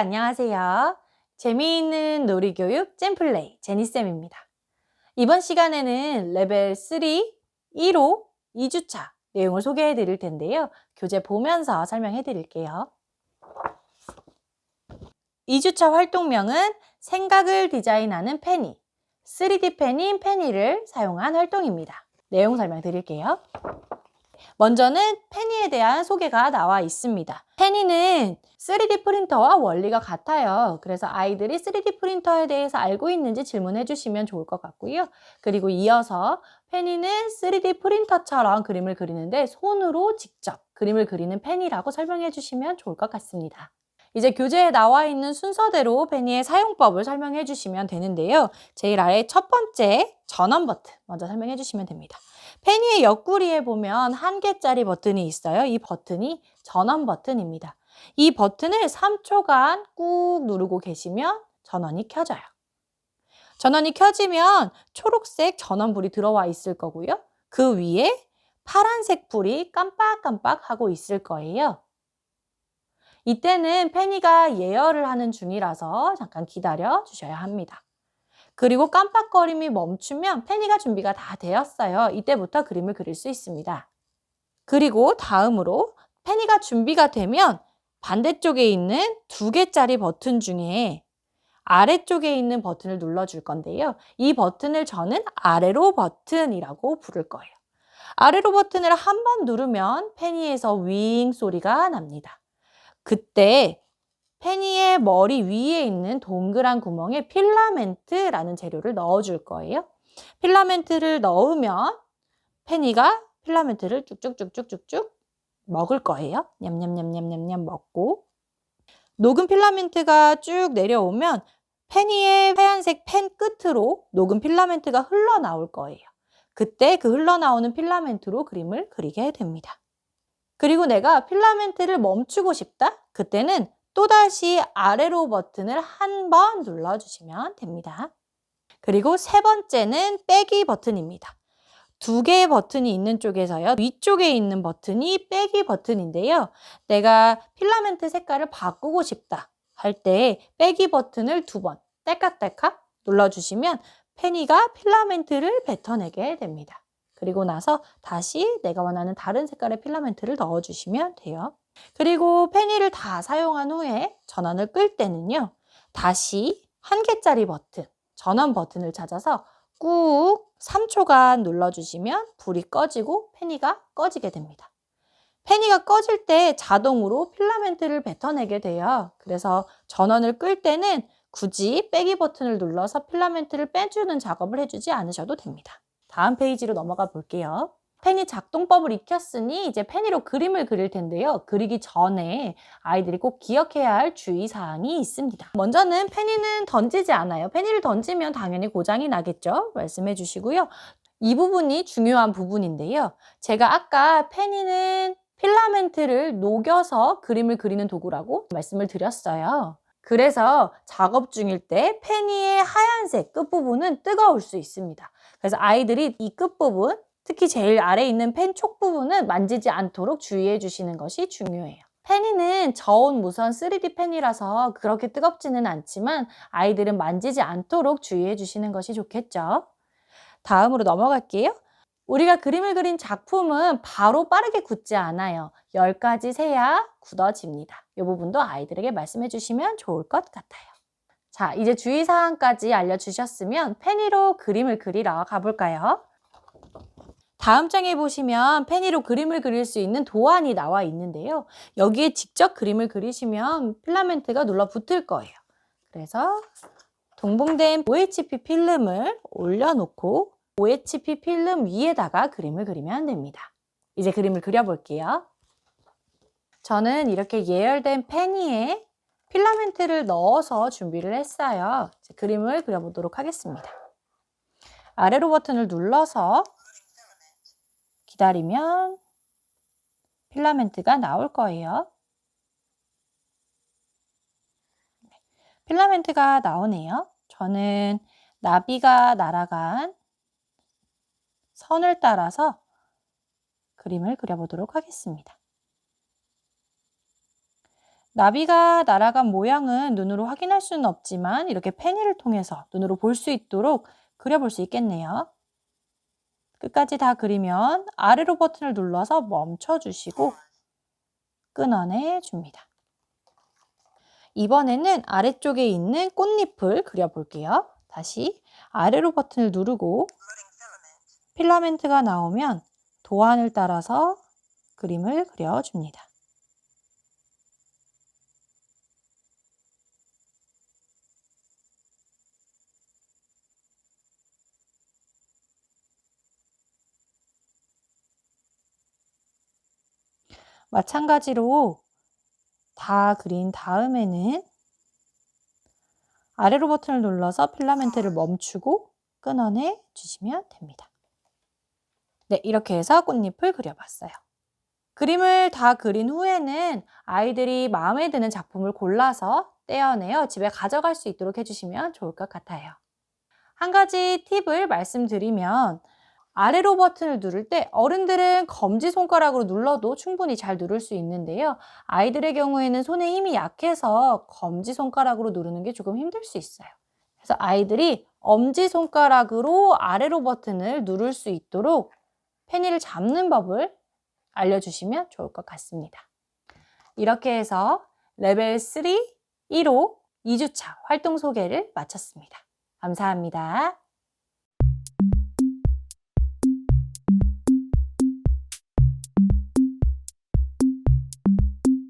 안녕하세요. 재미있는 놀이교육 잼플레이 제니쌤입니다. 이번 시간에는 레벨 3, 1호 2주차 내용을 소개해 드릴 텐데요. 교재 보면서 설명해 드릴게요. 2주차 활동명은 생각을 디자인하는 페니, 3D 펜인 페니를 사용한 활동입니다. 내용 설명 드릴게요. 먼저는 페니에 대한 소개가 나와 있습니다. 페니는 3D 프린터와 원리가 같아요. 그래서 아이들이 3D 프린터에 대해서 알고 있는지 질문해 주시면 좋을 것 같고요. 그리고 이어서 페니는 3D 프린터처럼 그림을 그리는데 손으로 직접 그림을 그리는 페니라고 설명해 주시면 좋을 것 같습니다. 이제 교재에 나와 있는 순서대로 페니의 사용법을 설명해 주시면 되는데요. 제일 아래 첫 번째 전원 버튼 먼저 설명해 주시면 됩니다. 페니의 옆구리에 보면 1개짜리 버튼이 있어요. 이 버튼이 전원 버튼입니다. 이 버튼을 3초간 꾹 누르고 계시면 전원이 켜져요. 전원이 켜지면 초록색 전원불이 들어와 있을 거고요. 그 위에 파란색 불이 깜빡깜빡 하고 있을 거예요. 이때는 페니가 예열을 하는 중이라서 잠깐 기다려 주셔야 합니다. 그리고 깜빡거림이 멈추면 페니가 준비가 다 되었어요. 이때부터 그림을 그릴 수 있습니다. 그리고 다음으로 페니가 준비가 되면 반대쪽에 있는 2개짜리 버튼 중에 아래쪽에 있는 버튼을 눌러줄 건데요. 이 버튼을 저는 아래로 버튼이라고 부를 거예요. 아래로 버튼을 한 번 누르면 페니에서 윙 소리가 납니다. 그때 페니의 머리 위에 있는 동그란 구멍에 필라멘트라는 재료를 넣어줄 거예요. 필라멘트를 넣으면 페니가 필라멘트를 쭉쭉쭉쭉쭉쭉 먹을 거예요. 냠냠냠냠냠냠 먹고 녹은 필라멘트가 쭉 내려오면 페니의 하얀색 펜 끝으로 녹은 필라멘트가 흘러나올 거예요. 그때 그 흘러나오는 필라멘트로 그림을 그리게 됩니다. 그리고 내가 필라멘트를 멈추고 싶다? 그때는 또다시 아래로 버튼을 한 번 눌러주시면 됩니다. 그리고 세 번째는 빼기 버튼입니다. 2개의 버튼이 있는 쪽에서요. 위쪽에 있는 버튼이 빼기 버튼인데요. 내가 필라멘트 색깔을 바꾸고 싶다 할 때 빼기 버튼을 2번 딸깍딸깍 눌러주시면 페니가 필라멘트를 뱉어내게 됩니다. 그리고 나서 다시 내가 원하는 다른 색깔의 필라멘트를 넣어주시면 돼요. 그리고 페니를 다 사용한 후에 전원을 끌 때는요. 다시 1개짜리 버튼, 전원 버튼을 찾아서 꾹 3초간 눌러주시면 불이 꺼지고 페니가 꺼지게 됩니다. 페니가 꺼질 때 자동으로 필라멘트를 뱉어내게 돼요. 그래서 전원을 끌 때는 굳이 빼기 버튼을 눌러서 필라멘트를 빼주는 작업을 해주지 않으셔도 됩니다. 다음 페이지로 넘어가 볼게요. 페니 작동법을 익혔으니 이제 페니로 그림을 그릴 텐데요. 그리기 전에 아이들이 꼭 기억해야 할 주의사항이 있습니다. 먼저는 페니는 던지지 않아요. 페니를 던지면 당연히 고장이 나겠죠? 말씀해 주시고요. 이 부분이 중요한 부분인데요. 제가 아까 페니는 필라멘트를 녹여서 그림을 그리는 도구라고 말씀을 드렸어요. 그래서 작업 중일 때 페니의 하얀색 끝부분은 뜨거울 수 있습니다. 그래서 아이들이 이 끝부분, 특히 제일 아래에 있는 펜 촉 부분은 만지지 않도록 주의해 주시는 것이 중요해요. 페니는 저온 무선 3D 펜이라서 그렇게 뜨겁지는 않지만 아이들은 만지지 않도록 주의해 주시는 것이 좋겠죠. 다음으로 넘어갈게요. 우리가 그림을 그린 작품은 바로 빠르게 굳지 않아요. 10가지 세야 굳어집니다. 이 부분도 아이들에게 말씀해 주시면 좋을 것 같아요. 자, 이제 주의사항까지 알려주셨으면 페니로 그림을 그리러 가볼까요? 다음 장에 보시면 페니로 그림을 그릴 수 있는 도안이 나와 있는데요. 여기에 직접 그림을 그리시면 필라멘트가 눌러 붙을 거예요. 그래서 동봉된 OHP 필름을 올려놓고 OHP 필름 위에다가 그림을 그리면 됩니다. 이제 그림을 그려볼게요. 저는 이렇게 예열된 페니에 필라멘트를 넣어서 준비를 했어요. 이제 그림을 그려보도록 하겠습니다. 아래로 버튼을 눌러서 기다리면 필라멘트가 나올 거예요. 필라멘트가 나오네요. 저는 나비가 날아간 선을 따라서 그림을 그려보도록 하겠습니다. 나비가 날아간 모양은 눈으로 확인할 수는 없지만 이렇게 페니를 통해서 눈으로 볼 수 있도록 그려볼 수 있겠네요. 끝까지 다 그리면 아래로 버튼을 눌러서 멈춰주시고 끊어내 줍니다. 이번에는 아래쪽에 있는 꽃잎을 그려볼게요. 다시 아래로 버튼을 누르고 필라멘트가 나오면 도안을 따라서 그림을 그려줍니다. 마찬가지로 다 그린 다음에는 아래로 버튼을 눌러서 필라멘트를 멈추고 끊어내 주시면 됩니다. 네, 이렇게 해서 꽃잎을 그려봤어요. 그림을 다 그린 후에는 아이들이 마음에 드는 작품을 골라서 떼어내어 집에 가져갈 수 있도록 해주시면 좋을 것 같아요. 한 가지 팁을 말씀드리면 아래로 버튼을 누를 때 어른들은 검지손가락으로 눌러도 충분히 잘 누를 수 있는데요. 아이들의 경우에는 손에 힘이 약해서 검지손가락으로 누르는 게 조금 힘들 수 있어요. 그래서 아이들이 엄지손가락으로 아래로 버튼을 누를 수 있도록 페니를 잡는 법을 알려주시면 좋을 것 같습니다. 이렇게 해서 레벨 3, 1호 2주차 활동 소개를 마쳤습니다. 감사합니다.